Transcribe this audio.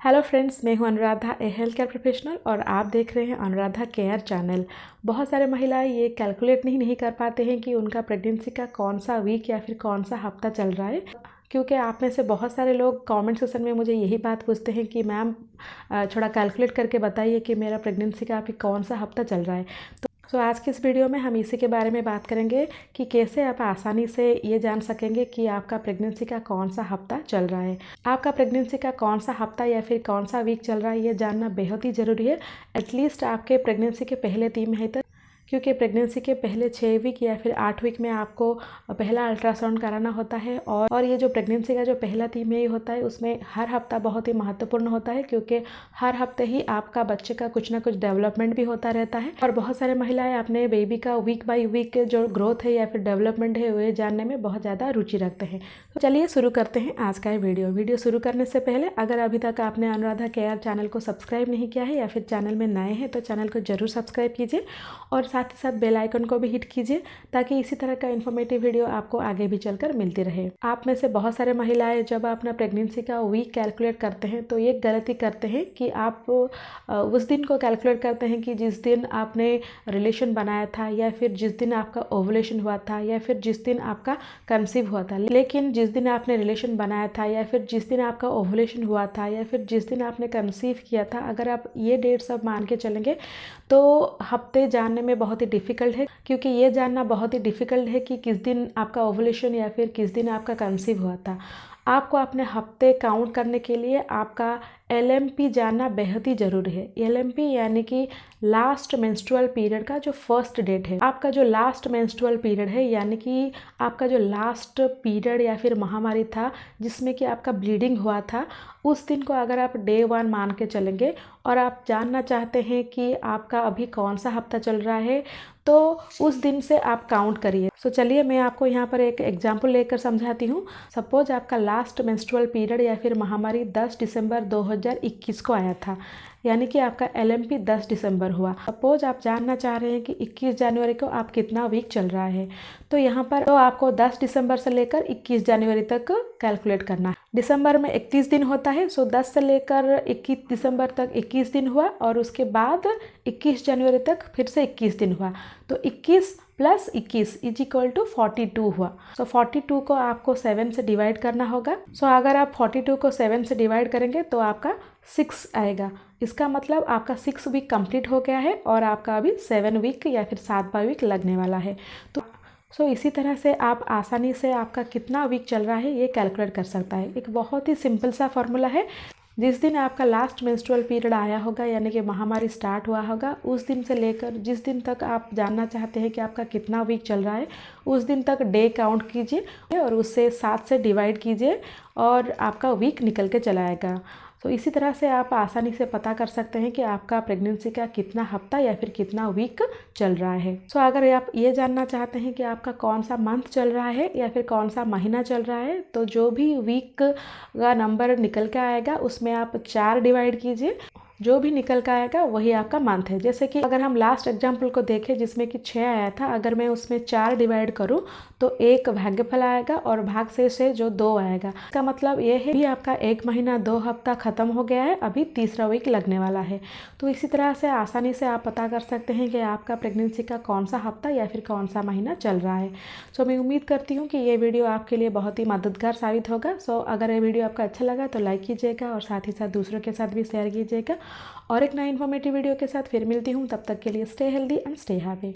Hello friends, मैं हूं अनुराधा, ए health care professional, और आप देख रहे हैं अनुराधा केयर चैनल। बहुत सारे महिलाएं ये कैलकुलेट नहीं कर पाते हैं कि उनका प्रेगनेंसी का कौन सा वीक या फिर कौन सा हफ्ता चल रहा है, क्योंकि आप में से बहुत सारे लोग कमेंट सेक्शन में मुझे यही बात पूछते हैं कि मैम थोड़ा कैलकुलेट करके बताइए कि मेरा प्रेगनेंसी का अभी कौन सा हफ्ता चल रहा है। तो आज की इस वीडियो में हम इसी के बारे में बात करेंगे कि कैसे आप आसानी से ये जान सकेंगे कि आपका प्रेगनेंसी का कौन सा हफ्ता चल रहा है। आपका प्रेगनेंसी का कौन सा हफ्ता या फिर कौन सा वीक चल रहा है ये जानना बेहद ही ज़रूरी है। एटलीस्ट आपके प्रेगनेंसी के पहले 3 महीने तक, क्योंकि प्रेगनेंसी के पहले 6 वीक या फिर 8 वीक में आपको पहला अल्ट्रासाउंड कराना होता है। और ये जो प्रेगनेंसी का जो पहला 3 महीने होता है उसमें हर हफ्ता बहुत ही महत्वपूर्ण होता है, क्योंकि हर हफ्ते ही आपका बच्चे का कुछ ना कुछ डेवलपमेंट भी होता रहता है। और बहुत सारे महिलाएं अपने बेबी का वीक बाय वीक जो ग्रोथ है या फिर डेवलपमेंट है वो जानने में बहुत ज़्यादा रुचि रखते हैं। तो चलिए शुरू करते हैं आज का वीडियो शुरू करने से पहले अगर अभी तक आपने अनुराधा केयर चैनल को सब्सक्राइब नहीं किया है या फिर चैनल में नए हैं तो चैनल को जरूर सब्सक्राइब कीजिए और साथ ही साथ बेल आइकन को भी हिट कीजिए, ताकि इसी तरह का इन्फॉर्मेटिव वीडियो आपको आगे भी चलकर मिलती रहे। आप में से बहुत सारे महिलाएं जब अपना प्रेगनेंसी का वीक कैलकुलेट करते हैं तो ये गलती करते हैं कि आप उस दिन को कैलकुलेट करते हैं कि जिस दिन आपने रिलेशन बनाया था, या फिर जिस दिन आपका ओवुलेशन हुआ था, या फिर जिस दिन आपका कंसीव हुआ था। लेकिन जिस दिन आपने रिलेशन बनाया था, या फिर जिस दिन आपका ओवुलेशन हुआ था, या फिर जिस दिन आपने कंसीव किया था, अगर आप ये डेट सब मान के चलेंगे तो हफ्ते जानने में बहुत ही डिफ़िकल्ट है, क्योंकि ये जानना बहुत ही डिफ़िकल्ट है कि किस दिन आपका ओवुलेशन या फिर किस दिन आपका कंसीव हुआ था। आपको अपने हफ्ते काउंट करने के लिए आपका LMP जानना बेहद ही ज़रूरी है। LMP यानी कि लास्ट मेंस्ट्रुअल पीरियड का जो फर्स्ट डेट है। आपका जो लास्ट मेंस्ट्रुअल पीरियड है यानी कि आपका जो लास्ट पीरियड या फिर महामारी था जिसमें कि आपका ब्लीडिंग हुआ था, उस दिन को अगर आप डे 1 मान के चलेंगे और आप जानना चाहते हैं कि आपका अभी कौन सा हफ्ता चल रहा है, तो उस दिन से आप काउंट करिए। तो चलिए मैं आपको यहाँ पर एक एग्जाम्पल लेकर समझाती हूँ। सपोज आपका लास्ट मेंस्ट्रुअल पीरियड या फिर महामारी 10 दिसंबर 2021 को आया था, यानी कि आपका LMP 10 दिसंबर हुआ। सपोज आप जानना चाह रहे हैं कि 21 जनवरी को आप कितना वीक चल रहा है, तो यहाँ पर तो आपको 10 दिसंबर से लेकर 21 जनवरी तक कैलकुलेट करना है। दिसंबर में 31 दिन होता है, सो 10 से लेकर 21 दिसंबर तक 21 दिन हुआ, और उसके बाद 21 जनवरी तक फिर से 21 दिन हुआ, तो 21 + 21 = 42 हुआ। सो 42 को आपको 7 से डिवाइड करना होगा। सो अगर आप 42 को 7 से डिवाइड करेंगे तो आपका 6 आएगा। इसका मतलब आपका 6 वीक कंप्लीट हो गया है और आपका अभी 7 वीक या फिर 7वां वीक लगने वाला है। तो इसी तरह से आप आसानी से आपका कितना वीक चल रहा है ये कैलकुलेट कर सकता है। एक बहुत ही सिंपल सा फॉर्मूला है। जिस दिन आपका लास्ट मेंस्ट्रुअल पीरियड आया होगा यानी कि महामारी स्टार्ट हुआ होगा, उस दिन से लेकर जिस दिन तक आप जानना चाहते हैं कि आपका कितना वीक चल रहा है, उस दिन तक डे काउंट कीजिए और उससे 7 से डिवाइड कीजिए और आपका वीक निकल के चला आएगा। तो इसी तरह से आप आसानी से पता कर सकते हैं कि आपका प्रेगनेंसी का कितना हफ्ता या फिर कितना वीक चल रहा है। सो अगर आप ये जानना चाहते हैं कि आपका कौन सा मंथ चल रहा है या फिर कौन सा महीना चल रहा है, तो जो भी वीक का नंबर निकल के आएगा उसमें आप 4 डिवाइड कीजिए। जो भी निकल के आएगा वही आपका मंथ है। जैसे कि अगर हम लास्ट एग्जाम्पल को देखें जिसमें कि 6 आया था, अगर मैं उसमें 4 डिवाइड करूं तो 1 भाग्यफल आएगा और भाग से जो 2 आएगा। इसका मतलब ये है कि आपका 1 महीना 2 हफ्ता खत्म हो गया है, अभी तीसरा वीक लगने वाला है। तो इसी तरह से आसानी से आप पता कर सकते हैं कि आपका प्रेगनेंसी का कौन सा हफ्ता या फिर कौन सा महीना चल रहा है। सो मैं उम्मीद करती हूँ कि ये वीडियो आपके लिए बहुत ही मददगार साबित होगा। सो अगर ये वीडियो आपका अच्छा लगा तो लाइक कीजिएगा और साथ ही साथ दूसरों के साथ भी शेयर कीजिएगा। और एक नई इन्फॉर्मेटिव वीडियो के साथ फिर मिलती हूँ। तब तक के लिए stay healthy and stay happy.